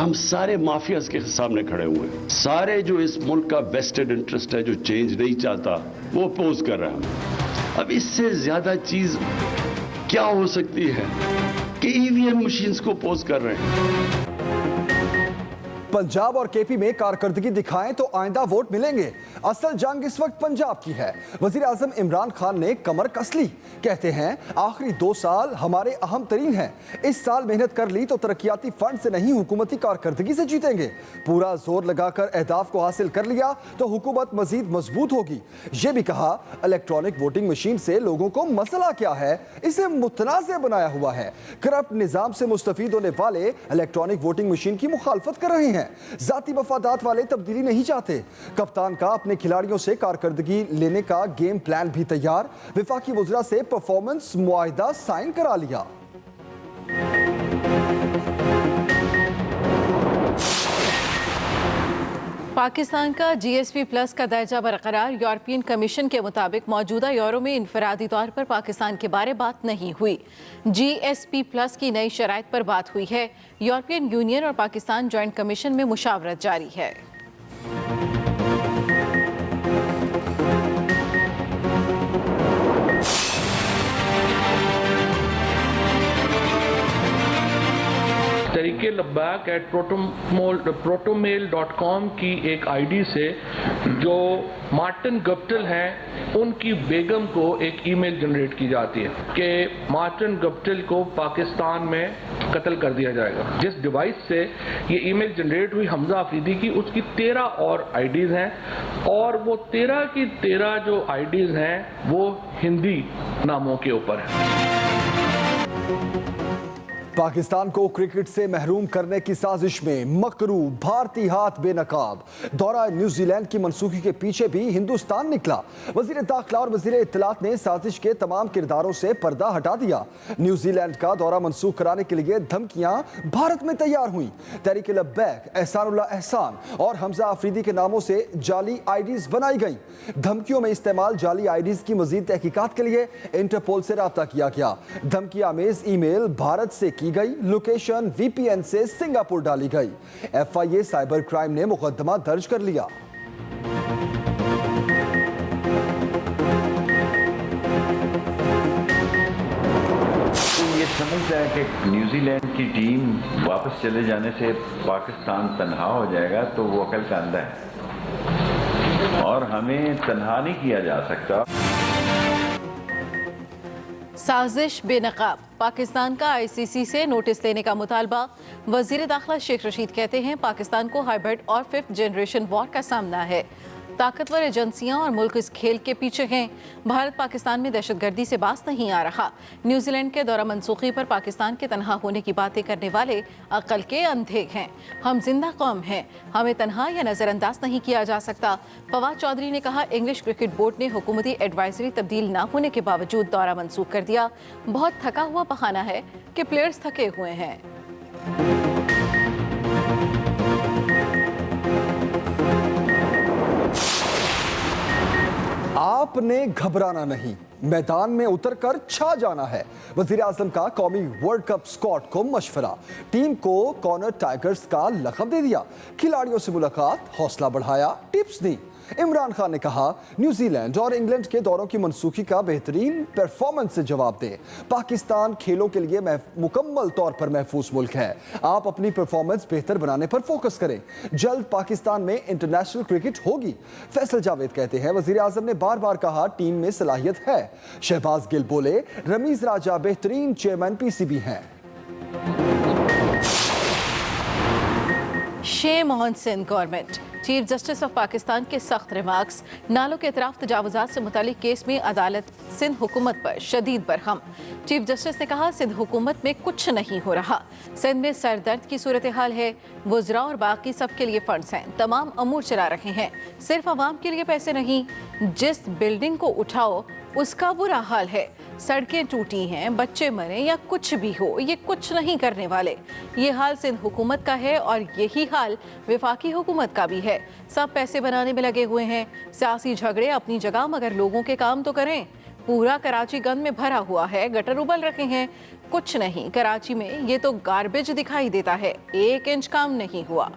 हम सारे माफियाज के सामने खड़े हुए हैं। सारे जो इस मुल्क का वेस्टेड इंटरेस्ट है, जो चेंज नहीं चाहता, वो अपोज कर रहा है। अब इससे ज्यादा चीज क्या हो सकती है कि ईवीएम मशीन्स को अपोज कर रहे हैं। पंजाब और केपी में कारकर्दगी दिखाएं तो आइंदा वोट मिलेंगे। असल जंग इस वक्त पंजाब की है। वजीर आजम इमरान खान ने कमर कस ली। कहते हैं आखिरी 2 साल हमारे अहम तरीन हैं। इस साल मेहनत कर ली तो तरक्याती फंड से नहीं, हुकूमती कारकर्दगी से जीतेंगे। पूरा जोर लगाकर अहदाफ को हासिल कर लिया तो हुकूमत मजीद मजबूत होगी। ये भी कहा इलेक्ट्रॉनिक वोटिंग मशीन से लोगों को मसला क्या है, इसे मुतनाज़ बनाया हुआ है। करप्ट निजाम से मुस्तफीद होने वाले इलेक्ट्रॉनिक वोटिंग मशीन की मुखालफत कर रहे हैं। जाती मफादात वाले तब्दीली नहीं चाहते। कप्तान का अपने खिलाड़ियों से कारकर्दगी लेने का गेम प्लान भी तैयार। विफाकी वज़रा से परफॉर्मेंस मुआहिदा साइन करा लिया। पाकिस्तान का GSP प्लस का दर्जा बरकरार। यूरोपियन कमीशन के मुताबिक मौजूदा यूरो में इनफरादी तौर पर पाकिस्तान के बारे बात नहीं हुई। GSP प्लस की नई शराइत पर बात हुई है। यूरोपियन यूनियन और पाकिस्तान जॉइंट कमीशन में मुशावरत जारी है। तरीके लब्बाक @protomail.com की एक आईडी से जो मार्टिन गप्टिल हैं उनकी बेगम को एक ईमेल जनरेट की जाती है कि मार्टिन गप्टिल को पाकिस्तान में कत्ल कर दिया जाएगा। जिस डिवाइस से ये ईमेल जनरेट हुई हमजा अफरीदी की, उसकी 13 और आईडीज हैं और वो 13 की 13 जो आईडीज हैं वो हिंदी नामों के ऊपर हैं। पाकिस्तान को क्रिकेट से महरूम करने की साजिश में मकरू भारतीय हाथ बेनकाब। दौरा न्यूजीलैंड की मनसूखी के पीछे भी हिंदुस्तान निकला। वजीर दाखिला और वजीर इत्तलात ने साजिश के तमाम किरदारों से पर्दा हटा दिया। न्यूजीलैंड का दौरा मनसूख कराने के लिए धमकियां भारत में तैयार हुई। तहरीक लब्बैक, एहसानुल्लाह एहसान और हमजा अफरीदी के नामों से जाली आईडीज बनाई गई। धमकियों में इस्तेमाल जाली आईडीज की मजीद तहकीकात के लिए इंटरपोल से राब्ता किया गया। धमकी आमेज ईमेल भारत से की गई, लोकेशन VPN से सिंगापुर डाली गई। FIA साइबर क्राइम ने मुकदमा दर्ज कर लिया। ये समझता है कि न्यूजीलैंड की टीम वापस चले जाने से पाकिस्तान तन्हा हो जाएगा, तो वो अकल का अंधा है और हमें तन्हा नहीं किया जा सकता। साजिश बेनकाब। पाकिस्तान का ICC से नोटिस लेने का मुतालबा। वजीर दाखिला शेख रशीद कहते हैं पाकिस्तान को हाइब्रिड और 5th जनरेशन वॉर का सामना है। ताकतवर एजेंसियां और मुल्क इस खेल के पीछे हैं। भारत पाकिस्तान में दहशतगर्दी से बाज नहीं आ रहा। न्यूजीलैंड के दौरा मनसूखी पर पाकिस्तान के तनहा होने की बातें करने वाले अकल के अंधे हैं। हम जिंदा कौम हैं, हमें तनहा या नज़रअंदाज नहीं किया जा सकता। फवाद चौधरी ने कहा इंग्लिश क्रिकेट बोर्ड ने हुकूमती एडवाइजरी तब्दील न होने के बावजूद दौरा मनसूख कर दिया। बहुत थका हुआ बहाना है कि प्लेयर्स थके हुए हैं। आपने घबराना नहीं, मैदान में उतरकर छा जाना है। वजीर आजम का कौमी वर्ल्ड कप स्क्वाड को मशवरा। टीम को कॉर्नर टाइगर्स का लक़ब दे दिया। खिलाड़ियों से मुलाकात, हौसला बढ़ाया, टिप्स दी। इमरान खान ने कहा न्यूजीलैंड और इंग्लैंड के दौरों की मनसूखी का बेहतरीन परफॉर्मेंस से जवाब दे। पाकिस्तान खेलों के लिए मुकम्मल तौर पर महफूज मुल्क है। आप अपनी परफॉर्मेंस बेहतर बनाने पर फोकस करें। जल्द पाकिस्तान में इंटरनेशनल क्रिकेट होगी। फैसल जावेद कहते हैं वजीर आजम ने बार बार कहा टीम में सलाहियत है। शहबाज गिल बोले रमीज राजा बेहतरीन चेयरमैन PCB हैं। Sheikh Mohan Singh government. Chief justice of Pakistan के सख्त रिमार्क्स। नालों के अतराफ तजावुजात से मुतालिक केस में अदालत सिंध हुकूमत पर शदीद बरहम। चीफ जस्टिस ने कहा सिंध हुकूमत में कुछ नहीं हो रहा। सिंध में सरदर्द की सूरत हाल है। वुज़रा और बाकी सब के लिए फंड्स हैं, तमाम अमूर चला रहे हैं, सिर्फ आवाम के लिए पैसे नहीं। जिस बिल्डिंग को उठाओ उसका बुरा हाल है। सड़कें टूटी हैं, बच्चे मरे या कुछ भी हो, ये कुछ नहीं करने वाले। ये हाल सिंध हुकूमत का है और यही हाल विफाकी हुकूमत का भी है। सब पैसे बनाने में लगे हुए हैं। सियासी झगड़े अपनी जगह, मगर लोगों के काम तो करें। पूरा कराची गंद में भरा हुआ है, गटर उबल रखे हैं। कुछ नहीं, कराची में ये तो गार्बेज दिखाई देता है। 1 इंच काम नहीं हुआ।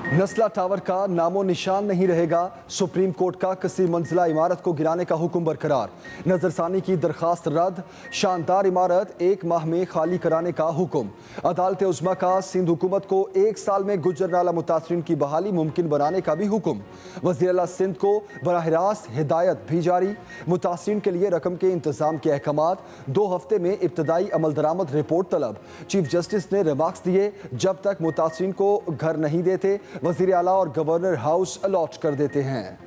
नस्ला टावर का नामो निशान नहीं रहेगा। सुप्रीम कोर्ट का किसी मंजिला इमारत को गिराने का हुक्म बरकरार। नजरसानी की दरखास्त रद्द। शानदार इमारत 1 माह में खाली कराने का हुक्म। अदालत उज़्मा का सिंध हुकूमत को 1 साल में गुजरनाला मुतासरीन की बहाली मुमकिन बनाने का भी हुक्म। वज़ीर आला सिंध को बराह रास्त हिदायत भी जारी। मुतासरीन के लिए रकम के इंतजाम के अहकामात। 2 हफ्ते में इब्तदाई अमल दरामद रिपोर्ट तलब। चीफ जस्टिस ने रिमार्क्स दिए, जब तक मुतासरीन को घर नहीं देते वज़ीर आला और गवर्नर हाउस अलॉट कर देते हैं।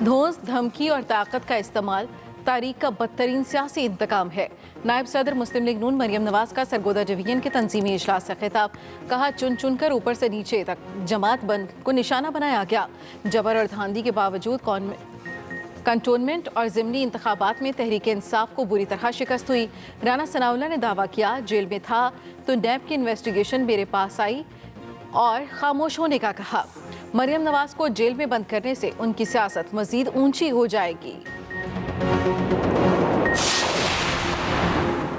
धौंस, धमकी और ताकत का इस्तेमाल तारीख का बदतरीन सियासी इंतकाम है। नायब सदर मुस्लिम लीग नून मरियम नवाज का सरगोदा डिवीजन के तंजीमी इजलास से खिताब। कहा, चुन चुन कर ऊपर से नीचे तक जमात बंद को निशाना बनाया गया। जबर और धांधली के बावजूद कंटोनमेंट और ज़िमनी इंतखाबात में तहरीक इंसाफ को बुरी तरह शिकस्त हुई। राना सनाउल्लाह ने दावा किया, जेल में था तो नैब की इन्वेस्टिगेशन मेरे पास आई और खामोश होने का कहा। मरियम नवाज को जेल में बंद करने से उनकी सियासत मजीद ऊंची हो जाएगी।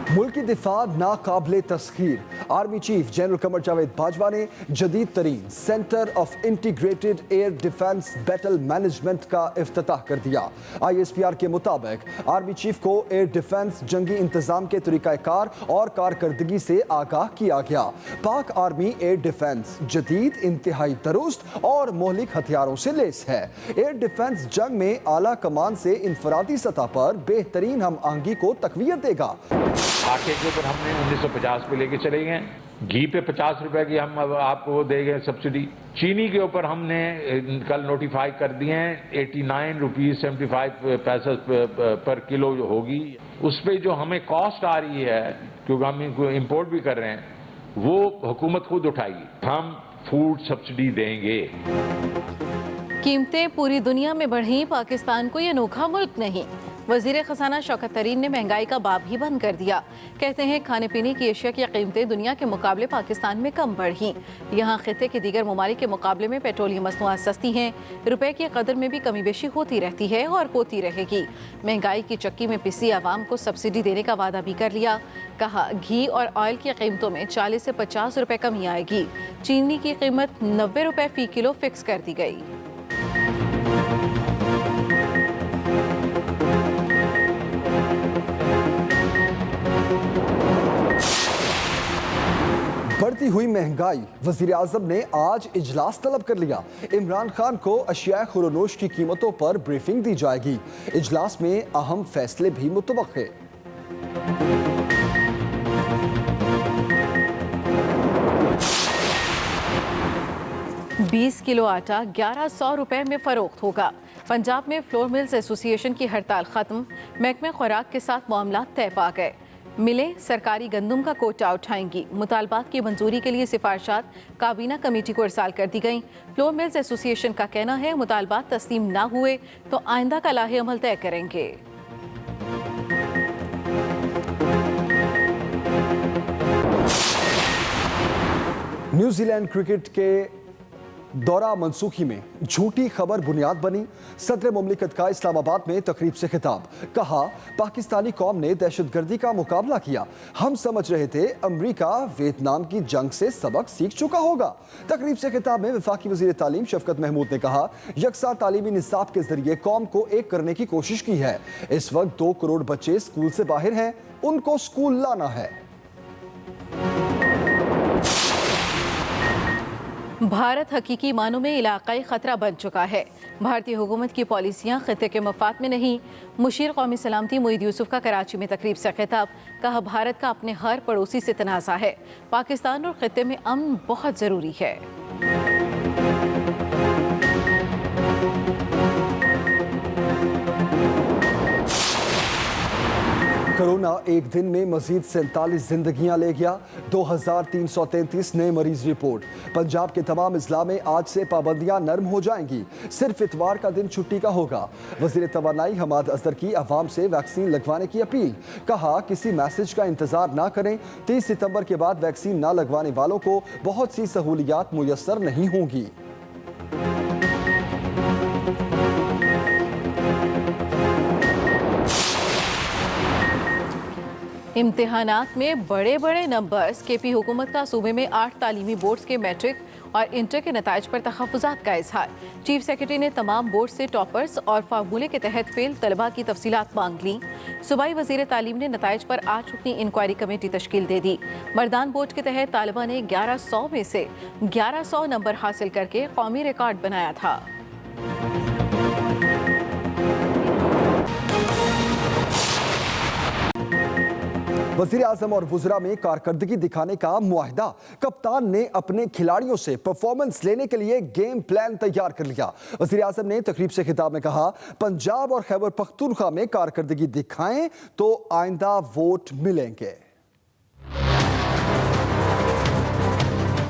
मुल्क की दिफा नाकाबिले तस्खीर। Army chief general Qamar Javed Bajwa ने जदीद तरीन centre of integrated air defence battle management का इफ्तिताह कर दिया। ISPR के मुताबिक आर्मी चीफ को एयर डिफेंस जंगी इंतजाम के तरीक़ाकार और कारकर्दगी से आगाह किया गया। पाक आर्मी एयर डिफेंस जदीद, इंतहाई दुरुस्त और मोहलिक हथियारों से लेस है। एयर डिफेंस जंग में आला कमान से इंफरादी सतह पर बेहतरीन हम आहंगी को तकवीत देगा। आटे के ऊपर हमने 1950 पे लेके चले गए। घी पे 50 रुपए की हम अब आपको वो देंगे सब्सिडी। चीनी के ऊपर हमने कल नोटिफाई कर दिए हैं 89 रुपीज 75 पैसे पर किलो जो होगी। उस पर जो हमें कॉस्ट आ रही है, क्योंकि हम इनको इम्पोर्ट भी कर रहे हैं, वो हुकूमत खुद उठाएगी। हम फूड सब्सिडी देंगे। कीमतें पूरी दुनिया में बढ़ी, पाकिस्तान को ये अनोखा मुल्क नहीं। वजीर खजाना शौकत तरीन ने महंगाई का बाब ही बंद कर दिया। कहते हैं, खाने पीने की अशिया की कीमतें दुनिया के मुकाबले पाकिस्तान में कम बढ़ी। यहाँ खिते के दीगर ममालिक के मुकाबले में पेट्रोलियम मसनूआत सस्ती हैं। रुपए की कदर में भी कमी बेशी होती रहती है और होती रहेगी। महंगाई की चक्की में पिसी आवाम को सब्सिडी देने का वादा भी कर लिया। कहा, घी और ऑयल की कीमतों में 40 से 50 रुपए कमी आएगी। चीनी की कीमत 90 रुपए फी किलो फिक्स कर दी गई। बढ़ती हुई महंगाई। वजीर आजम ने आज इजलास तलब कर लिया। इमरान खान को अशिया खुरोनोश की कीमतों पर ब्रीफिंग दी जाएगी। इजलास में अहम फैसले भी मुतवक्के। 20 किलो आटा 1100 रुपए में फरोख्त होगा। पंजाब में फ्लोर मिल्स एसोसिएशन की हड़ताल खत्म। महकमे खुराक के साथ मामला तय पा गए। मिलें सरकारी गंदम का कोटा उठाएंगी। मुतालबात की मंजूरी के लिए सिफारिशात काबीना कमेटी को इरसाल कर दी गई। फ्लोर मिल्स एसोसिएशन का कहना है, मुतालबात तस्लीम ना हुए तो आइंदा का लाहे अमल तय करेंगे। न्यूजीलैंड क्रिकेट के दौरा मनसूखी में झूठी खबर बुनियाद बनी। सदर मुमलिकत का इस्लामाबाद में तकरीब से खिताब। कहा, पाकिस्तानी कौम ने दहशतगर्दी का मुकाबला किया। हम समझ रहे थे अमरीका वियतनाम की जंग से सबक सीख चुका होगा। तकरीब से खिताब में वफाकी वजीर तालीम शफकत महमूद ने कहा, यकसा तालीमी निसाब के जरिए कौम को एक करने की कोशिश की है। इस वक्त 2 करोड़ बच्चे स्कूल से बाहर हैं, उनको स्कूल लाना है। भारत हकीकी मानों में इलाकाई खतरा बन चुका है। भारतीय हुकूमत की पॉलिसियां खिते के मफाद में नहीं। मुशीर कौमी सलामती मुईद यूसुफ का कराची में तकरीब से खिताब। कहा, भारत का अपने हर पड़ोसी से तनाज़ा है। पाकिस्तान और खिते में अमन बहुत ज़रूरी है। कोरोना एक दिन में मजीद 47 जिंदगियां ले गया। 2333 नए मरीज रिपोर्ट। पंजाब के तमाम अजला में आज से पाबंदियां नरम हो जाएंगी। सिर्फ इतवार का दिन छुट्टी का होगा। वजीर तवानाई हमाद अजहर की अवाम से वैक्सीन लगवाने की अपील। कहा किसी मैसेज का इंतजार ना करें। 30 सितंबर के बाद वैक्सीन ना लगवाने वालों को बहुत सी सहूलियात मुयस्सर नहीं होंगी। इम्तिहानात में बड़े बड़े नंबर्स। केपी हुकूमत का सूबे में 8 तालीमी बोर्ड्स के मैट्रिक और इंटर के नताइज पर तहफ़्फ़ुज़ात का इजहार। चीफ सेक्रेटरी ने तमाम बोर्ड से टॉपर्स और फार्मूले के तहत फेल तलबा की तफसीलात मांग ली। सूबाई वज़ीर तालीम ने नताइज पर 8 रुकनी इंक्वायरी कमेटी तश्कील दे दी। मर्दान बोर्ड के तहत तालिबा ने 1100 में से 1100 नंबर हासिल करके कौमी रिकॉर्ड बनाया था। वज़ीर आज़म और वुज़रा में कारकर्दगी दिखाने का मुआहिदा। कप्तान ने अपने खिलाड़ियों से परफॉर्मेंस लेने के लिए गेम प्लान तैयार कर लिया। वज़ीर आज़म ने तकरीब से खिताब में कहा, पंजाब और खैबर पख्तूनख्वा में कारकर्दगी दिखाएं तो आइंदा वोट मिलेंगे।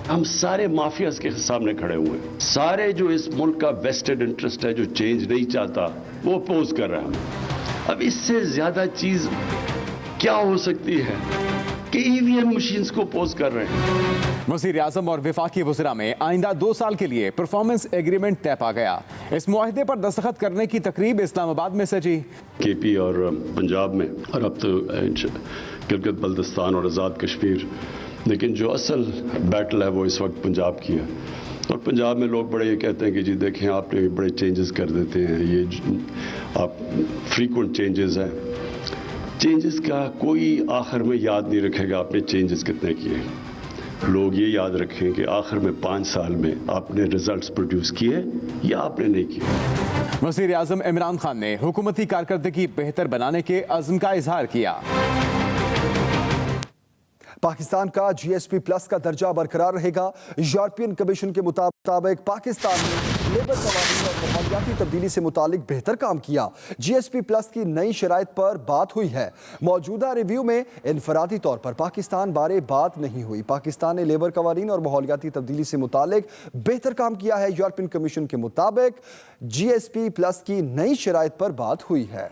हम सारे माफियाज के सामने खड़े हुए हैं। सारे जो इस मुल्क का वेस्टेड इंटरेस्ट है, जो चेंज नहीं चाहता, वो अपोज कर रहा है। अब इससे ज्यादा चीज क्या हो सकती है कि ईवीएम मशीन्स को अपोज कर रहे हैं। वज़ीर आज़म और वफाकी वज़रा में आइंदा 2 साल के लिए परफॉर्मेंस एग्रीमेंट तय पा गया। इस मुआहदे पर दस्तखत करने की तकरीब इस्लामाबाद में सजी। केपी और पंजाब में, और अब तो गिलगित बल्तिस्तान और आज़ाद कश्मीर, लेकिन जो असल बैटल है वो इस वक्त पंजाब की है। और पंजाब में लोग बड़े ये कहते हैं कि जी देखें आपने बड़े चेंजेस कर देते हैं, ये आप फ्रीक्वेंट चेंजेस हैं। चेंजेस का कोई आखिर में याद नहीं रखेगा आपने चेंजेस कितने किए। लोग ये याद रखें कि आखिर में 5 साल में आपने रिजल्ट्स प्रोड्यूस किए या आपने नहीं किए। वज़ीर आज़म इमरान खान ने हुकूमती कारकर्दगी बेहतर बनाने के अज़्म का इजहार किया। पाकिस्तान का GSP प्लस का दर्जा बरकरार रहेगा। यूरोपियन कमीशन के मुताबिक पाकिस्तान ने लेबर कवानीन और माहौलियाती तब्दीली से मुतालिक बेहतर काम किया। GSP प्लस की नई शराइत पर बात हुई है। मौजूदा रिव्यू में इनफरादी तौर पर पाकिस्तान बारे बात नहीं हुई। पाकिस्तान ने लेबर कवानीन और माहौलियाती तब्दीली से मुतालिक बेहतर काम किया है। यूरोपियन कमीशन के मुताबिक GSP प्लस की नई शराइत पर बात हुई है।